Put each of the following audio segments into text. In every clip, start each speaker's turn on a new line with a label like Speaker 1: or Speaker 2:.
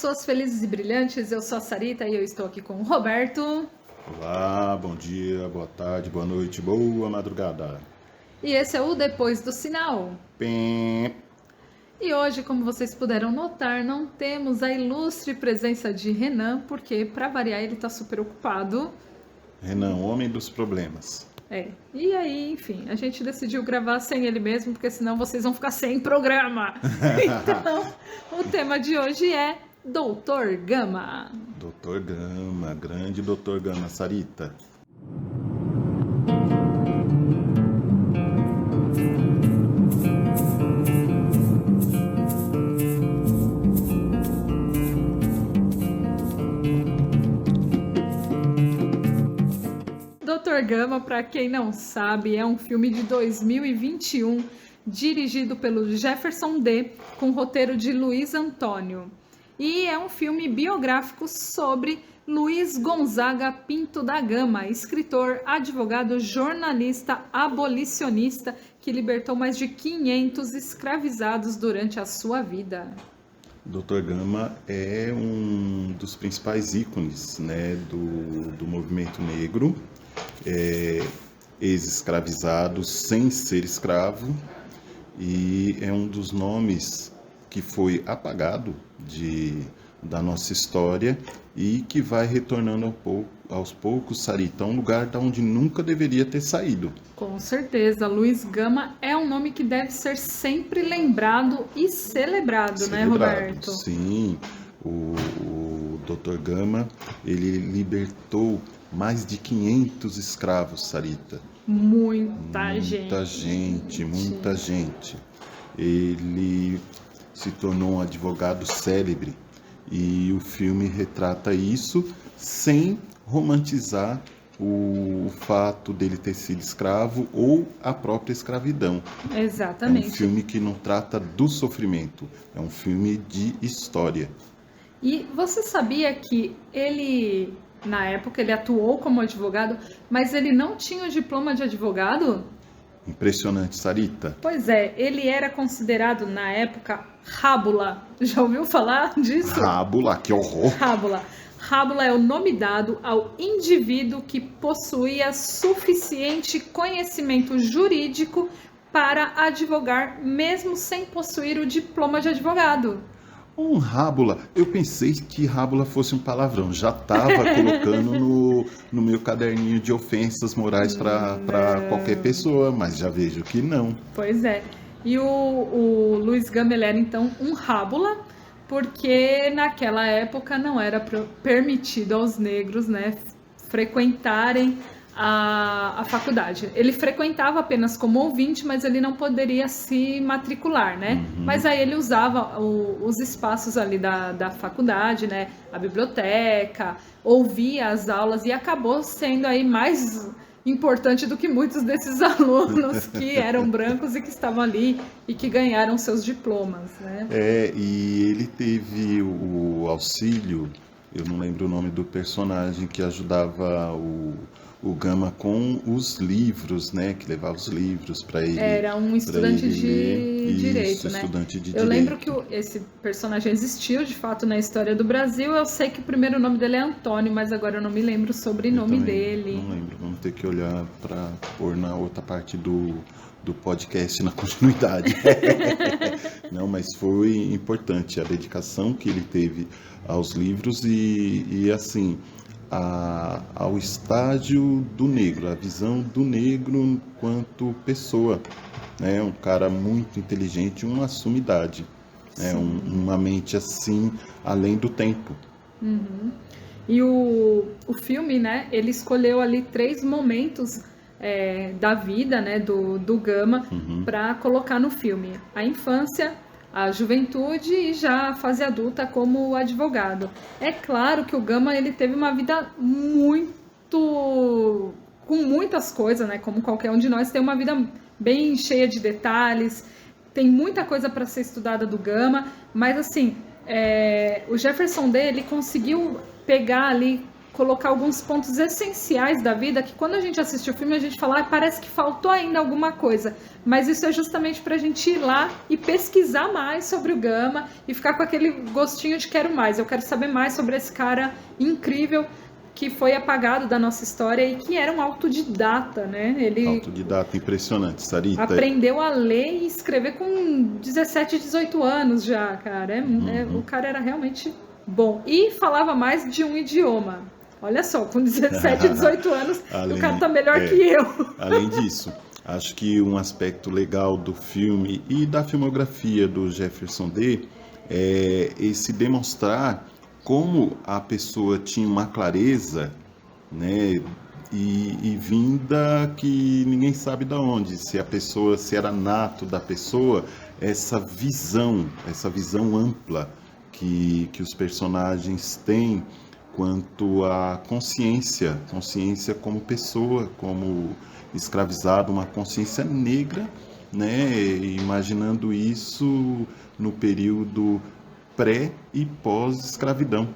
Speaker 1: pessoas felizes e brilhantes, eu sou a Sarita e eu estou aqui com o Roberto.
Speaker 2: Olá, bom dia, boa tarde, boa noite, boa madrugada.
Speaker 1: E esse é o Depois do Sinal.
Speaker 2: Pim.
Speaker 1: E hoje, como vocês puderam notar, não temos a ilustre presença de Renan, porque, para variar, ele está super ocupado.
Speaker 2: Renan, homem dos problemas.
Speaker 1: E aí, enfim, a gente decidiu gravar sem ele mesmo, porque senão vocês vão ficar sem programa. Então, o tema de hoje é Doutor Gama.
Speaker 2: Doutor Gama, grande Doutor Gama, Sarita.
Speaker 1: Doutor Gama, para quem não sabe, é um filme de 2021, dirigido pelo Jefferson D, com roteiro de Luiz Antônio. E é um filme biográfico sobre Luiz Gonzaga Pinto da Gama, escritor, advogado, jornalista, abolicionista, que libertou mais de 500 escravizados durante a sua vida.
Speaker 2: Doutor Gama é um dos principais ícones, né, do movimento negro, ex-escravizado sem ser escravo, e é um dos nomes que foi apagado da nossa história e que vai retornando aos poucos, Sarita, a um lugar de onde nunca deveria ter saído.
Speaker 1: Com certeza, Luiz Gama é um nome que deve ser sempre lembrado e celebrado, né, Roberto?
Speaker 2: Sim, o Dr. Gama, ele libertou mais de 500 escravos, Sarita.
Speaker 1: Muita
Speaker 2: gente. Ele se tornou um advogado célebre e o filme retrata isso sem romantizar o fato dele ter sido escravo ou a própria escravidão.
Speaker 1: Exatamente.
Speaker 2: É um filme que não trata do sofrimento, é um filme de história.
Speaker 1: E você sabia que ele, na época, ele atuou como advogado, mas ele não tinha o diploma de advogado?
Speaker 2: Impressionante, Sarita.
Speaker 1: Pois é, ele era considerado, na época, rábula. Já ouviu falar disso?
Speaker 2: Rábula, que horror!
Speaker 1: Rábula. Rábula é o nome dado ao indivíduo que possuía suficiente conhecimento jurídico para advogar, mesmo sem possuir o diploma de advogado.
Speaker 2: Um rábula, eu pensei que rábula fosse um palavrão, já estava colocando no meu caderninho de ofensas morais para qualquer pessoa, mas já vejo que não.
Speaker 1: Pois é, e o Luiz Gama era então um rábula, porque naquela época não era permitido aos negros, né, frequentarem a faculdade. Ele frequentava apenas como ouvinte, mas ele não poderia se matricular, né?
Speaker 2: Uhum.
Speaker 1: Mas aí ele usava os espaços ali da faculdade, né? A biblioteca, ouvia as aulas e acabou sendo aí mais importante do que muitos desses alunos que eram brancos e que estavam ali e que ganharam seus diplomas, né?
Speaker 2: E ele teve o auxílio, eu não lembro o nome do personagem que ajudava o Gama com os livros, né? Que levava os livros para ele.
Speaker 1: Era um estudante de direito, né?
Speaker 2: Estudante de
Speaker 1: eu
Speaker 2: direito.
Speaker 1: lembro que esse personagem existiu, de fato, na história do Brasil. Eu sei que o primeiro nome dele é Antônio, mas agora eu não me lembro o sobrenome dele.
Speaker 2: Não lembro, vamos ter que olhar para pôr na outra parte do podcast na continuidade. Não, mas foi importante a dedicação que ele teve aos livros e assim, ao estágio do negro, a visão do negro enquanto pessoa, né? Um cara muito inteligente, uma sumidade, né? Uma mente assim, além do tempo.
Speaker 1: Uhum. E o filme, né, ele escolheu ali 3 momentos da vida, né, do Gama, para colocar no filme: a infância, a juventude e já a fase adulta como advogado. É claro que o Gama, ele teve uma vida com muitas coisas, né? Como qualquer um de nós, tem uma vida bem cheia de detalhes, tem muita coisa para ser estudada do Gama, mas assim, o Jefferson D, ele conseguiu pegar ali colocar alguns pontos essenciais da vida que quando a gente assiste o filme a gente fala, parece que faltou ainda alguma coisa, mas isso é justamente pra gente ir lá e pesquisar mais sobre o Gama e ficar com aquele gostinho de quero mais, eu quero saber mais sobre esse cara incrível que foi apagado da nossa história e que era um autodidata, né? Ele
Speaker 2: Autodidata, impressionante, Sarita.
Speaker 1: aprendeu a ler e escrever com 17, 18 anos já, cara. O cara era realmente bom. E falava mais de um idioma. Olha só, com 17, 18 anos, o cara tá melhor que eu.
Speaker 2: Além disso, acho que um aspecto legal do filme e da filmografia do Jefferson D é esse demonstrar como a pessoa tinha uma clareza, né, e vinda que ninguém sabe de onde, se era nato da pessoa, essa visão ampla que os personagens têm quanto à consciência como pessoa, como escravizado, uma consciência negra, né, imaginando isso no período pré e pós-escravidão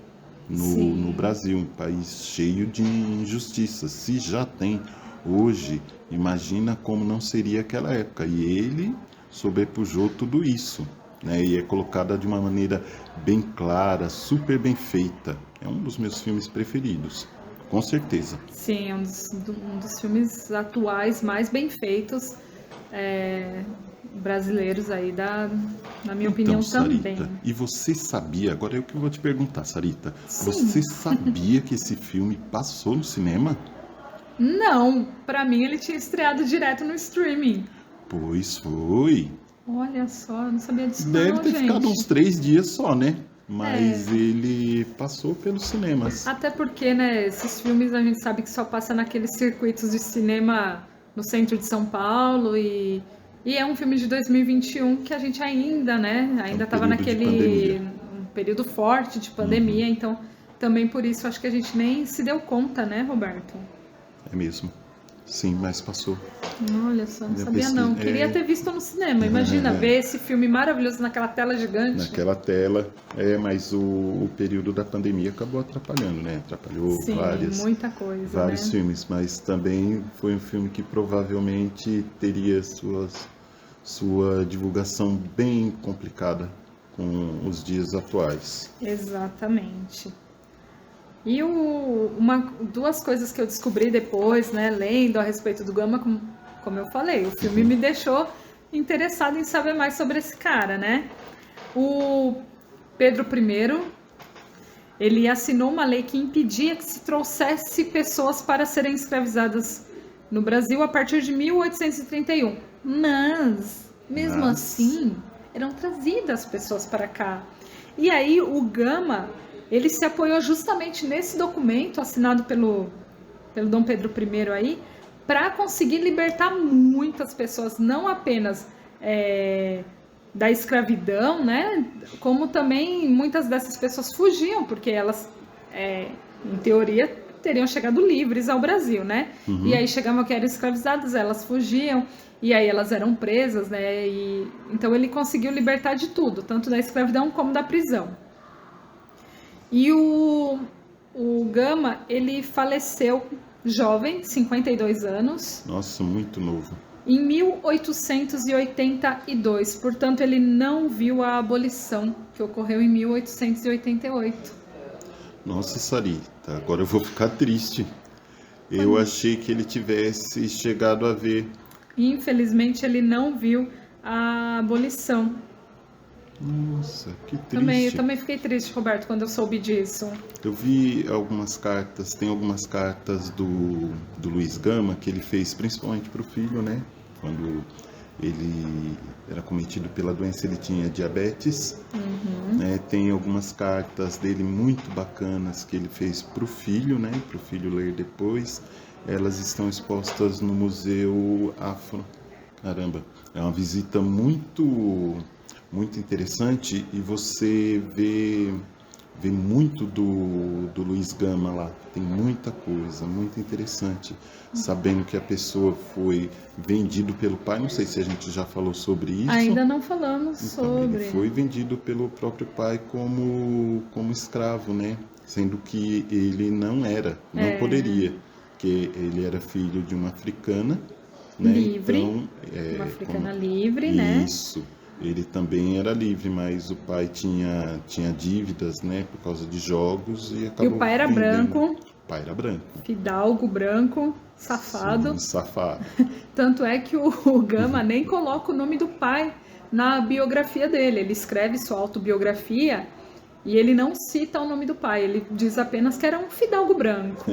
Speaker 2: no Brasil, um país cheio de injustiças. Se já tem hoje, imagina como não seria aquela época. E ele sobrepujou tudo isso, né? E é colocada de uma maneira bem clara, super bem feita. É um dos meus filmes preferidos, com certeza.
Speaker 1: Sim, é um dos filmes atuais mais bem feitos brasileiros aí, na minha opinião, também.
Speaker 2: Sarita, e você sabia, agora é o que eu vou te perguntar, Sarita,
Speaker 1: Sim.
Speaker 2: você sabia que esse filme passou no cinema?
Speaker 1: Não, pra mim ele tinha estreado direto no streaming.
Speaker 2: Pois foi.
Speaker 1: Olha só, eu não sabia disso
Speaker 2: Deve
Speaker 1: não,
Speaker 2: ter
Speaker 1: gente.
Speaker 2: ficado uns 3 dias só, né? Mas ele passou pelos cinemas.
Speaker 1: Até porque, né, esses filmes a gente sabe que só passa naqueles circuitos de cinema no centro de São Paulo e é um filme de 2021 que a gente ainda, né, ainda estava naquele um período forte de pandemia, então também por isso acho que a gente nem se deu conta, né, Roberto?
Speaker 2: É mesmo. Sim, mas passou.
Speaker 1: Olha só, não sabia não. Queria ter visto no cinema. Imagina ver esse filme maravilhoso naquela tela gigante.
Speaker 2: Naquela tela, mas o período da pandemia acabou atrapalhando, né? Atrapalhou
Speaker 1: muita coisa,
Speaker 2: vários
Speaker 1: né?
Speaker 2: filmes, mas também foi um filme que provavelmente teria sua divulgação bem complicada com os dias atuais.
Speaker 1: Exatamente. E duas coisas que eu descobri depois, né, lendo a respeito do Gama, como eu falei, o filme me deixou interessado em saber mais sobre esse cara, né? O Pedro I, ele assinou uma lei que impedia que se trouxesse pessoas para serem escravizadas no Brasil a partir de 1831. Mas, mesmo assim, eram trazidas pessoas para cá. E aí o Gama, ele se apoiou justamente nesse documento assinado pelo Dom Pedro I aí, para conseguir libertar muitas pessoas, não apenas da escravidão, né? Como também muitas dessas pessoas fugiam, porque elas, em teoria, teriam chegado livres ao Brasil, né? E aí chegavam que eram escravizadas, elas fugiam, e aí elas eram presas, né? Então ele conseguiu libertar de tudo, tanto da escravidão como da prisão. E o Gama, ele faleceu jovem, 52 anos.
Speaker 2: Nossa, muito novo.
Speaker 1: Em 1882, portanto ele não viu a abolição, que ocorreu em 1888.
Speaker 2: Nossa, Sarita, agora eu vou ficar triste. Eu achei que ele tivesse chegado a ver.
Speaker 1: Infelizmente ele não viu a abolição.
Speaker 2: Nossa, que triste.
Speaker 1: Eu também fiquei triste, Roberto, quando eu soube disso.
Speaker 2: Eu vi algumas cartas, tem algumas cartas do Luiz Gama que ele fez principalmente para o filho, né? Quando ele era cometido pela doença, ele tinha diabetes. Né? Tem algumas cartas dele muito bacanas que ele fez para o filho, né? Para o filho ler depois. Elas estão expostas no Museu Afro. Caramba, é uma visita muito interessante e você vê vê muito do Luiz Gama lá. Tem muita coisa, muito interessante. Sabendo que a pessoa foi vendido pelo pai, não sei se a gente já falou sobre isso.
Speaker 1: Ainda não falamos
Speaker 2: Então,
Speaker 1: sobre.
Speaker 2: ele foi vendido pelo próprio pai como escravo, né? Sendo que ele não poderia, porque ele era filho de uma africana, né?
Speaker 1: Livre,
Speaker 2: Então,
Speaker 1: uma africana livre, né?
Speaker 2: Isso. Ele também era livre, mas o pai tinha dívidas, né, por causa de jogos e acabou
Speaker 1: E o pai era
Speaker 2: vendendo.
Speaker 1: branco.
Speaker 2: O pai era branco.
Speaker 1: Fidalgo, branco, safado.
Speaker 2: Sim, safado.
Speaker 1: Tanto é que o Gama nem coloca o nome do pai na biografia dele. Ele escreve sua autobiografia e ele não cita o nome do pai. Ele diz apenas que era um fidalgo branco.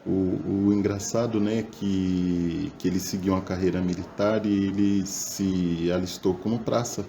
Speaker 2: O engraçado, né, que ele seguiu uma carreira militar e ele se alistou como praça,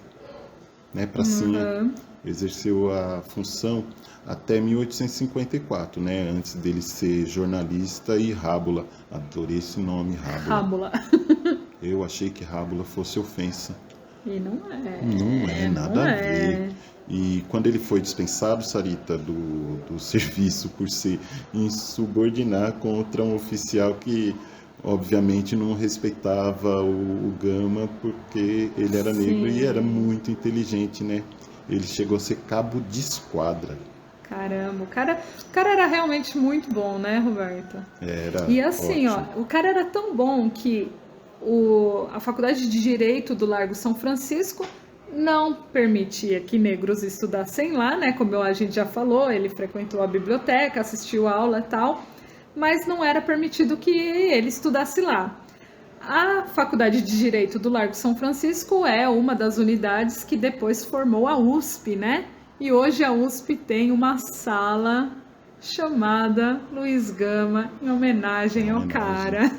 Speaker 2: né, pracinha. Exerceu a função até 1854, né, antes dele ser jornalista e rábula. Adorei esse nome, rábula.
Speaker 1: Rábula.
Speaker 2: Eu achei que rábula fosse ofensa.
Speaker 1: E não é.
Speaker 2: Não é nada
Speaker 1: não
Speaker 2: a ver. E quando ele foi dispensado, Sarita, do serviço por se insubordinar contra um oficial que, obviamente, não respeitava o Gama porque ele era negro e era muito inteligente, né? Ele chegou a ser cabo de esquadra.
Speaker 1: Caramba, o cara era realmente muito bom, né, Roberto?
Speaker 2: Era
Speaker 1: E assim,
Speaker 2: ótimo.
Speaker 1: ó, o cara era tão bom que a Faculdade de Direito do Largo São Francisco não permitia que negros estudassem lá, né? Como a gente já falou, ele frequentou a biblioteca, assistiu a aula e tal, mas não era permitido que ele estudasse lá. A Faculdade de Direito do Largo São Francisco é uma das unidades que depois formou a USP, né? E hoje a USP tem uma sala chamada Luiz Gama, em homenagem ao cara.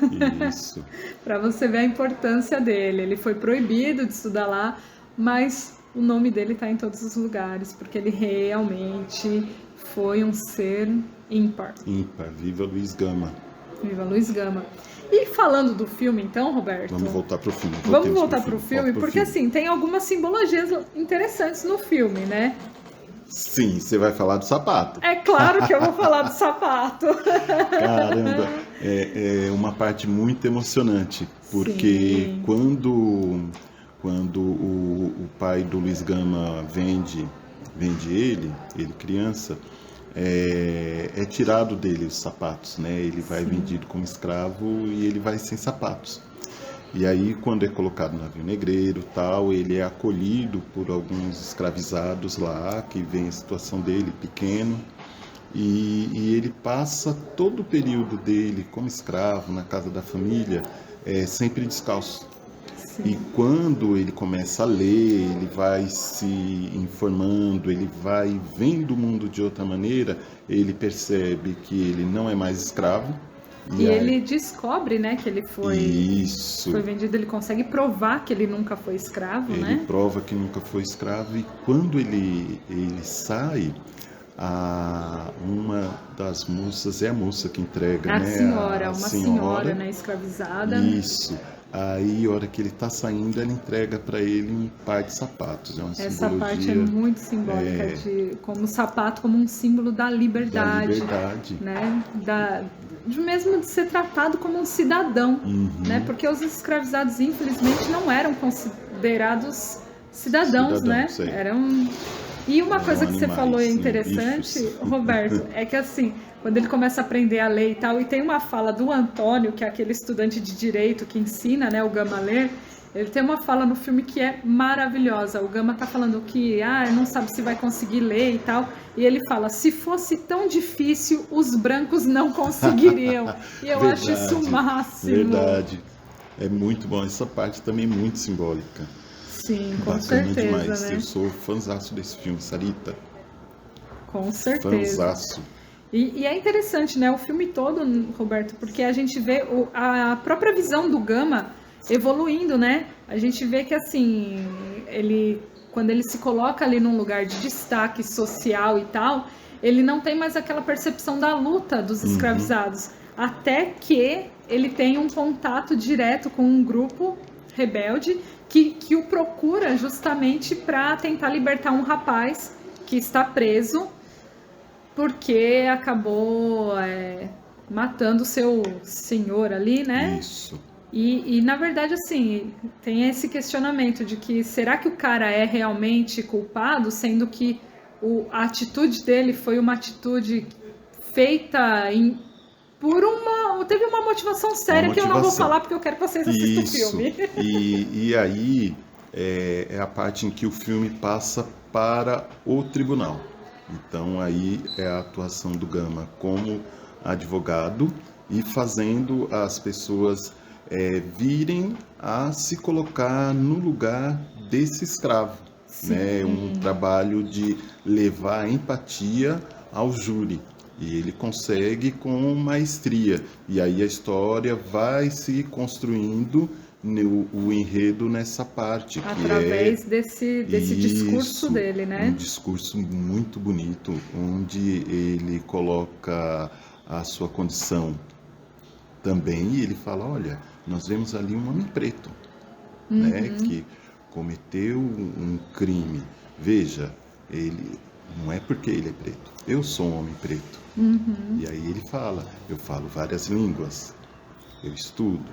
Speaker 2: Isso.
Speaker 1: Para você ver a importância dele. Ele foi proibido de estudar lá, mas o nome dele está em todos os lugares, porque ele realmente foi um ser ímpar.
Speaker 2: Ímpar, viva Luiz Gama.
Speaker 1: Viva Luiz Gama. E falando do filme, então, Roberto?
Speaker 2: Vamos voltar pro filme.
Speaker 1: Vamos voltar pro filme, porque assim, tem algumas simbologias interessantes no filme, né?
Speaker 2: Sim, você vai falar do sapato.
Speaker 1: É claro que eu vou falar do sapato.
Speaker 2: Caramba, é uma parte muito emocionante, porque
Speaker 1: Sim.
Speaker 2: quando o pai do Luiz Gama vende ele criança, é tirado dele os sapatos, né? Ele vai vendido como escravo e ele vai sem sapatos. E aí, quando é colocado no navio negreiro, tal, ele é acolhido por alguns escravizados lá, que vem a situação dele pequeno, e ele passa todo o período dele como escravo na casa da família, sempre descalço.
Speaker 1: Sim.
Speaker 2: E quando ele começa a ler, ele vai se informando, ele vai vendo o mundo de outra maneira, ele percebe que ele não é mais escravo.
Speaker 1: E ele descobre, né, que ele foi vendido, ele consegue provar que ele nunca foi escravo, né?
Speaker 2: Ele prova que nunca foi escravo e quando ele sai, uma das moças, é a moça que entrega,
Speaker 1: A
Speaker 2: né?
Speaker 1: senhora, uma senhora, né, escravizada.
Speaker 2: Isso. Aí, a hora que ele está saindo, ela entrega para ele um par de sapatos. É uma
Speaker 1: Essa
Speaker 2: simbologia,
Speaker 1: parte é muito simbólica, como o sapato como um símbolo da liberdade. Né? Mesmo de ser tratado como um cidadão, né? Porque os escravizados, infelizmente, não eram considerados cidadãos, né? E uma coisa que você falou interessante, Roberto, é que assim, quando ele começa a aprender a ler e tal, e tem uma fala do Antônio, que é aquele estudante de direito que ensina, né, o Gama a ler, ele tem uma fala no filme que é maravilhosa. O Gama tá falando que não sabe se vai conseguir ler e tal, e ele fala, se fosse tão difícil, os brancos não conseguiriam. E eu acho isso o máximo.
Speaker 2: Verdade. É muito bom. Essa parte também é muito simbólica.
Speaker 1: Sim, com
Speaker 2: Bacana
Speaker 1: certeza,
Speaker 2: demais.
Speaker 1: né?
Speaker 2: Eu sou fãzaço desse filme, Sarita.
Speaker 1: Com certeza.
Speaker 2: Fãzaço.
Speaker 1: E é interessante, né? O filme todo, Roberto, porque a gente vê a própria visão do Gama evoluindo, né? A gente vê que, assim, quando ele se coloca ali num lugar de destaque social e tal, ele não tem mais aquela percepção da luta dos escravizados, até que ele tem um contato direto com um grupo rebelde que o procura justamente para tentar libertar um rapaz que está preso porque acabou matando seu senhor ali, né?
Speaker 2: Isso.
Speaker 1: E na verdade, assim, tem esse questionamento de que será que o cara é realmente culpado, sendo que a atitude dele foi uma atitude feita teve uma motivação séria que eu não vou falar porque eu quero que vocês assistam o filme.
Speaker 2: E aí é a parte em que o filme passa para o tribunal. Então aí é a atuação do Gama como advogado e fazendo as pessoas virem a se colocar no lugar desse escravo. Né? Um trabalho de levar a empatia ao júri. E ele consegue com maestria. E aí a história vai se construindo o enredo nessa parte.
Speaker 1: Através desse discurso dele, né?
Speaker 2: Um discurso muito bonito, onde ele coloca a sua condição também. E ele fala, olha, nós vemos ali um homem preto, né, que cometeu um crime. Veja, ele não é porque ele é preto. Eu sou um homem preto. E aí ele fala, eu falo várias línguas, eu estudo.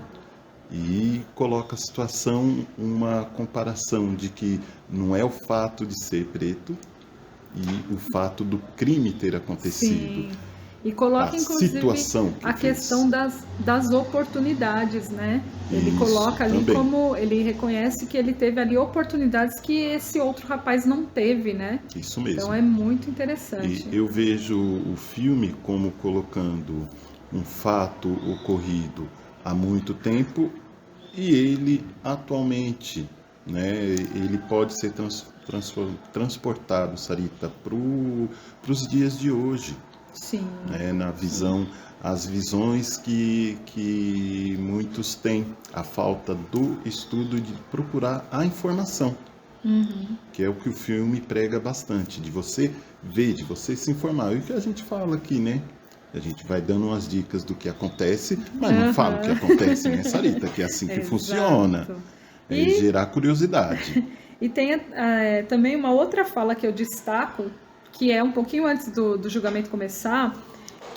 Speaker 2: E coloca a situação, uma comparação de que não é o fato de ser preto e o fato do crime ter acontecido.
Speaker 1: Sim. E coloca, inclusive, a questão das oportunidades, né? Ele coloca ali também. Como ele reconhece que ele teve ali oportunidades que esse outro rapaz não teve, né?
Speaker 2: Isso mesmo.
Speaker 1: Então é muito interessante.
Speaker 2: E eu vejo o filme como colocando um fato ocorrido há muito tempo e ele atualmente, né? Ele pode ser transportado, Sarita, para os dias de hoje.
Speaker 1: Sim.
Speaker 2: Né, na visão, as visões que muitos têm, a falta do estudo de procurar a informação, que é o que o filme prega bastante, de você ver, de você se informar. E o que a gente fala aqui, né? A gente vai dando umas dicas do que acontece, mas não fala o que acontece, né, Sarita? Que é assim que funciona, gerar curiosidade.
Speaker 1: E tem também uma outra fala que eu destaco, que é um pouquinho antes do julgamento começar,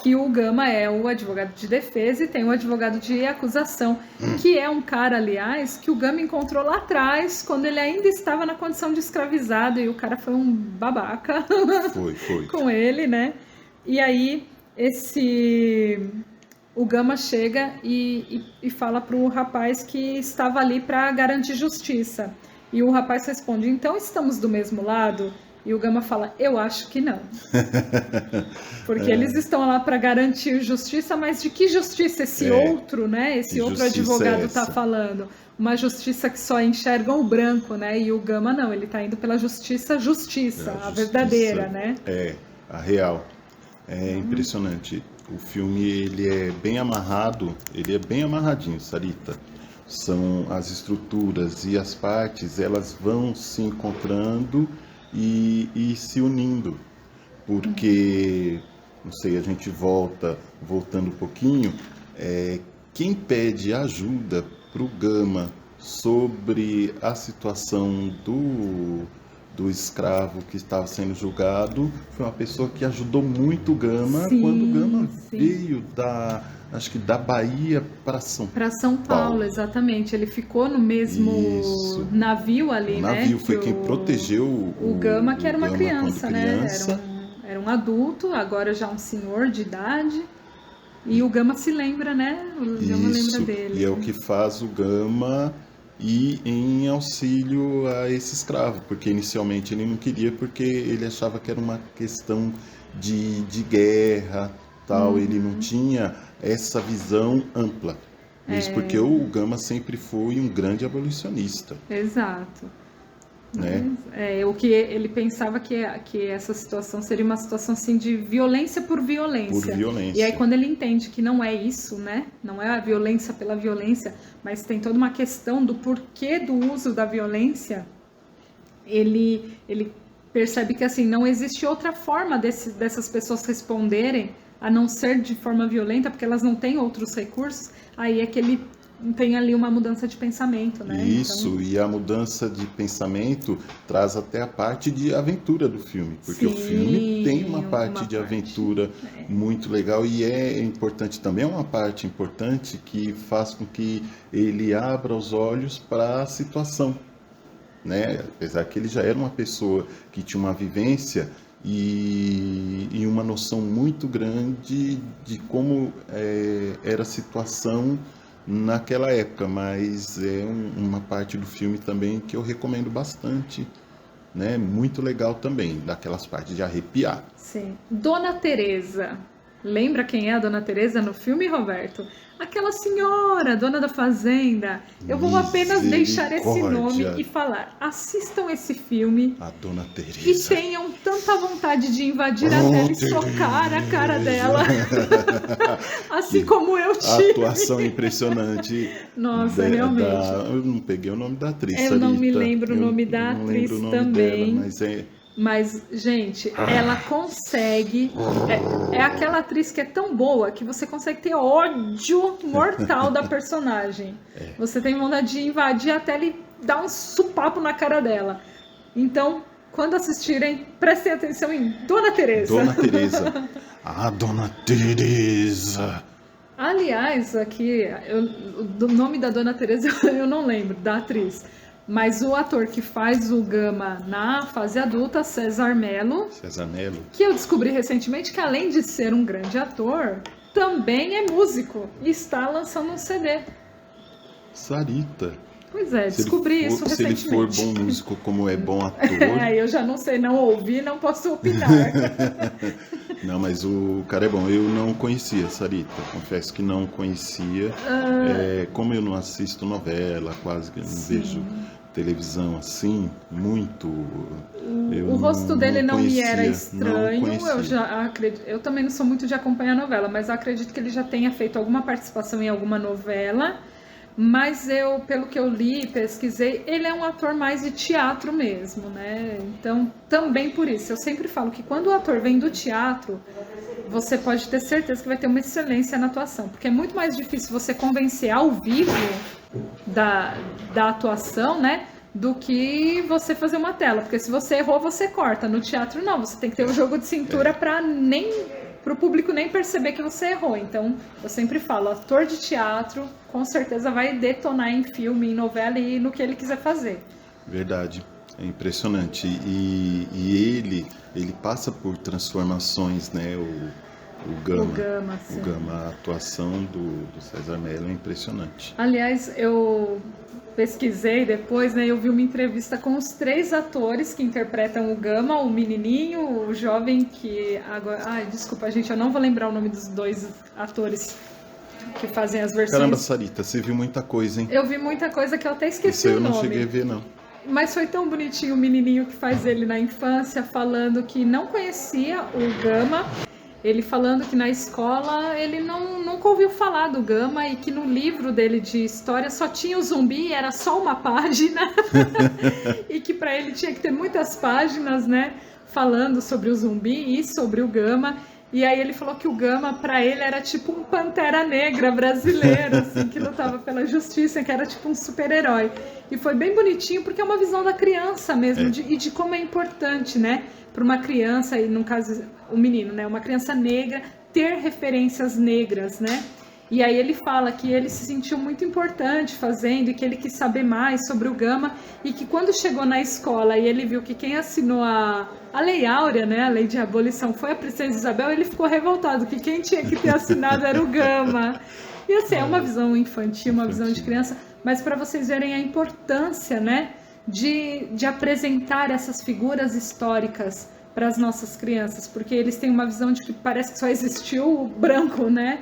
Speaker 1: que o Gama é o advogado de defesa e tem o advogado de acusação, que é um cara, aliás, que o Gama encontrou lá atrás, quando ele ainda estava na condição de escravizado, e o cara foi um babaca
Speaker 2: foi.
Speaker 1: com ele, né? E aí, o Gama chega e fala pro rapaz que estava ali para garantir justiça. E o rapaz responde, então estamos do mesmo lado? E o Gama fala, eu acho que não. Porque eles estão lá para garantir justiça, mas de que justiça esse outro, né? Esse outro advogado está falando? Uma justiça que só enxerga o branco, né? E o Gama não, ele está indo pela justiça, a verdadeira, né?
Speaker 2: A real. É impressionante. O filme, ele é bem amarradinho, Sarita. São as estruturas e as partes, elas vão se encontrando e se unindo, porque, não sei, a gente voltando um pouquinho, quem pede ajuda para o Gama sobre a situação do escravo que estava sendo julgado, foi uma pessoa que ajudou muito o Gama, quando o Gama veio acho que da Bahia para São Paulo.
Speaker 1: Para São Paulo, exatamente. Ele ficou no mesmo navio ali, né? O
Speaker 2: navio foi quem protegeu
Speaker 1: o Gama, que era uma criança, né? Era um adulto, agora já um senhor de idade. E o Gama se lembra, né? O Gama lembra dele.
Speaker 2: E é o que faz o Gama ir em auxílio a esse escravo, porque inicialmente ele não queria, porque ele achava que era uma questão de guerra, tal. Ele não tinha essa visão ampla. Isso porque o Gama sempre foi um grande abolicionista.
Speaker 1: Exato.
Speaker 2: Né?
Speaker 1: O que ele pensava que essa situação seria uma situação assim de violência por violência. E aí quando ele entende que não é isso, né? Não é a violência pela violência, mas tem toda uma questão do porquê do uso da violência, ele percebe que assim não existe outra forma dessas pessoas responderem a não ser de forma violenta, porque elas não têm outros recursos. Aí é que ele tem ali uma mudança de pensamento, né?
Speaker 2: Isso,
Speaker 1: Então,
Speaker 2: e a mudança de pensamento traz até a parte de aventura do filme, porque o filme tem uma parte de aventura muito legal e é importante também, é uma parte importante que faz com que ele abra os olhos para a situação, né? Apesar que ele já era uma pessoa que tinha uma vivência e uma noção muito grande de como era a situação naquela época, mas é uma parte do filme também que eu recomendo bastante, né? Muito legal também, daquelas partes de arrepiar.
Speaker 1: sim. Dona Teresa. Lembra quem é a Dona Teresa no filme, Roberto? Aquela senhora, dona da fazenda. Eu vou apenas deixar esse nome e falar: assistam esse filme
Speaker 2: A Dona
Speaker 1: e
Speaker 2: Teresa.
Speaker 1: tenham tanta vontade de invadir a tela e socar a cara dela. Assim como eu
Speaker 2: A
Speaker 1: tive.
Speaker 2: atuação impressionante.
Speaker 1: Nossa, realmente.
Speaker 2: Eu não peguei o nome da atriz,
Speaker 1: Eu não me
Speaker 2: Sarita.
Speaker 1: lembro o nome da
Speaker 2: Eu não lembro
Speaker 1: atriz
Speaker 2: o nome
Speaker 1: também.
Speaker 2: dela, mas é...
Speaker 1: Mas, gente, ela consegue. É aquela atriz que é tão boa que você consegue ter ódio mortal da personagem. Você tem vontade de invadir a tela e dar um supapo na cara dela. Então, quando assistirem, prestem atenção em Dona Teresa.
Speaker 2: Dona Teresa. A Dona Teresa.
Speaker 1: Aliás, aqui, do nome da Dona Teresa eu não lembro, da atriz. Mas o ator que faz o Gama na fase adulta, César Mello,
Speaker 2: Que
Speaker 1: eu descobri recentemente que além de ser um grande ator, também é músico e está lançando um CD.
Speaker 2: Sarita.
Speaker 1: Pois é,
Speaker 2: Se
Speaker 1: descobri
Speaker 2: ele for,
Speaker 1: isso
Speaker 2: se ele
Speaker 1: recentemente.
Speaker 2: for bom músico como é bom ator.
Speaker 1: Eu já não sei, não ouvi, não posso opinar.
Speaker 2: Não, mas o cara é bom. Eu não conhecia Sarita, confesso que não conhecia. Como eu não assisto novela, quase que não vejo televisão assim, muito.
Speaker 1: O rosto dele não me era
Speaker 2: conhecia, não
Speaker 1: estranho.
Speaker 2: conhecia.
Speaker 1: Eu já acredito. Eu também não sou muito de acompanhar novela, mas eu acredito que ele já tenha feito alguma participação em alguma novela. Mas eu, pelo que eu li, pesquisei, ele é um ator mais de teatro mesmo, né? Então, também por isso, eu sempre falo que quando o ator vem do teatro, você pode ter certeza que vai ter uma excelência na atuação, porque é muito mais difícil você convencer ao vivo da atuação, né? Do que você fazer uma tela, porque se você errou, você corta. No teatro, não, você tem que ter um jogo de cintura para o público nem perceber que você errou. Então, eu sempre falo, ator de teatro com certeza vai detonar em filme, em novela e no que ele quiser fazer.
Speaker 2: Verdade, é impressionante. E ele passa por transformações, né? O Gama, a atuação do César Mello é impressionante.
Speaker 1: Aliás, eu pesquisei depois, né? Eu vi uma entrevista com os 3 atores que interpretam o Gama, o menininho, o jovem que agora... Ai, desculpa, gente, eu não vou lembrar o nome dos 2 atores que fazem as versões.
Speaker 2: Caramba, Sarita, você viu muita coisa, hein?
Speaker 1: Eu vi muita coisa que eu até esqueci
Speaker 2: Isso
Speaker 1: o nome.
Speaker 2: eu não cheguei a ver, não.
Speaker 1: Mas foi tão bonitinho o menininho que faz ele na infância, falando que não conhecia o Gama. Ele falando que na escola ele nunca ouviu falar do Gama e que no livro dele de história só tinha o zumbi, era só uma página. E que para ele tinha que ter muitas páginas, né? Falando sobre o zumbi e sobre o Gama. E aí ele falou que o Gama, para ele, era tipo um Pantera Negra brasileiro, assim, que lutava pela justiça, que era tipo um super-herói. E foi bem bonitinho, porque é uma visão da criança mesmo, e de como é importante, né, para uma criança, e no caso, o menino, né, uma criança negra, ter referências negras, né? E aí ele fala que ele se sentiu muito importante fazendo e que ele quis saber mais sobre o Gama e que quando chegou na escola e ele viu que quem assinou a Lei Áurea, né, a lei de abolição, foi a Princesa Isabel, ele ficou revoltado, que quem tinha que ter assinado era o Gama. E assim, é uma visão infantil, uma visão de criança, mas para vocês verem a importância, né, de apresentar essas figuras históricas para as nossas crianças, porque eles têm uma visão de que parece que só existiu o branco, né?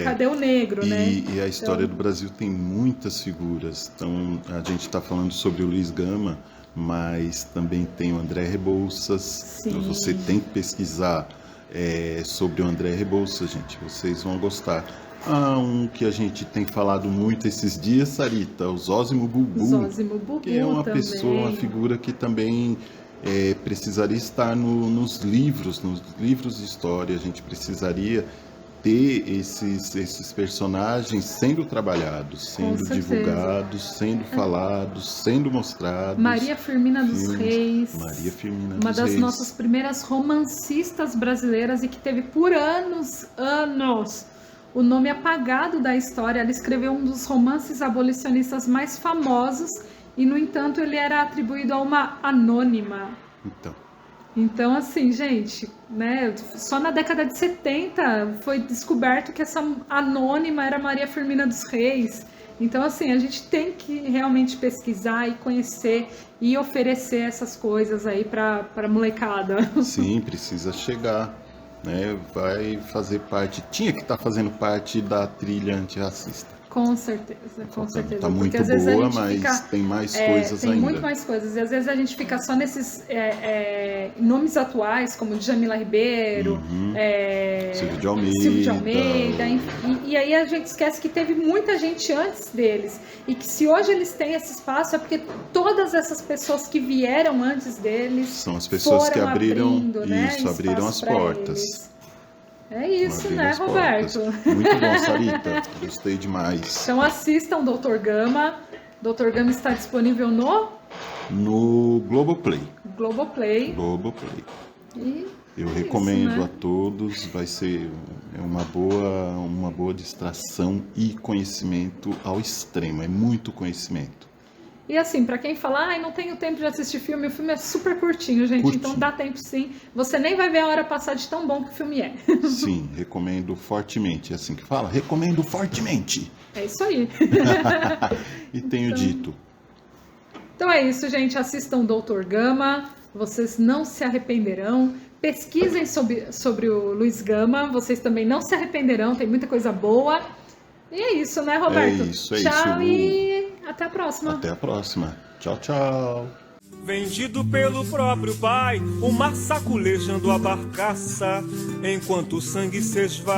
Speaker 1: Cadê o negro, né?
Speaker 2: E a história do Brasil tem muitas figuras. Então, a gente está falando sobre o Luiz Gama, mas também tem o André Rebouças.
Speaker 1: Sim.
Speaker 2: Você tem que pesquisar sobre o André Rebouças, gente. Vocês vão gostar. Um que a gente tem falado muito esses dias, Sarita, o Zósimo Bubu, que é uma
Speaker 1: também.
Speaker 2: pessoa, uma figura que também precisaria estar nos livros de história. A gente precisaria ter esses personagens sendo trabalhados, sendo divulgados, sendo falados, sendo mostrados.
Speaker 1: Maria Firmina dos Reis.
Speaker 2: Maria Firmina dos
Speaker 1: Reis. Uma das nossas primeiras romancistas brasileiras e que teve por anos, o nome apagado da história. Ela escreveu um dos romances abolicionistas mais famosos e, no entanto, ele era atribuído a uma anônima. Então, assim, gente, né, só na década de 70 foi descoberto que essa anônima era Maria Firmina dos Reis. Então, assim, a gente tem que realmente pesquisar e conhecer e oferecer essas coisas aí para molecada.
Speaker 2: Sim, precisa chegar, né? Vai fazer parte, tinha que estar fazendo parte da trilha antirracista.
Speaker 1: Com certeza, com certeza.
Speaker 2: Tá muito boa, mas tem mais coisas ainda.
Speaker 1: Tem muito mais coisas. E às vezes a gente fica só nesses nomes atuais, como Djamila Ribeiro,
Speaker 2: Silvio de
Speaker 1: Almeida. E aí a gente esquece que teve muita gente antes deles. E que se hoje eles têm esse espaço é porque todas essas pessoas que vieram antes deles
Speaker 2: são as pessoas que abrindo, abriram as portas.
Speaker 1: Eles. É isso, né, Roberto?
Speaker 2: Muito bom, Sarita. Gostei demais.
Speaker 1: Então assistam Dr. Gama. Dr. Gama está disponível
Speaker 2: no Globoplay.
Speaker 1: Globoplay.
Speaker 2: E eu recomendo a todos. Vai ser uma boa distração e conhecimento ao extremo. É muito conhecimento.
Speaker 1: E assim, pra quem fala, não tenho tempo de assistir filme, o filme é super curtinho, gente, então dá tempo sim. Você nem vai ver a hora passar de tão bom que o filme é.
Speaker 2: Sim, recomendo fortemente. É assim que fala? Recomendo fortemente.
Speaker 1: É isso aí.
Speaker 2: E tenho dito.
Speaker 1: Então é isso, gente. Assistam Dr. Gama, vocês não se arrependerão. Pesquisem sobre o Luiz Gama, vocês também não se arrependerão, tem muita coisa boa. E é isso, né, Roberto?
Speaker 2: É isso.
Speaker 1: Tchau e até a próxima.
Speaker 2: Até a próxima. Tchau, tchau.
Speaker 3: Vendido pelo próprio pai, o mar saculejando a barcaça, enquanto o sangue se esvai.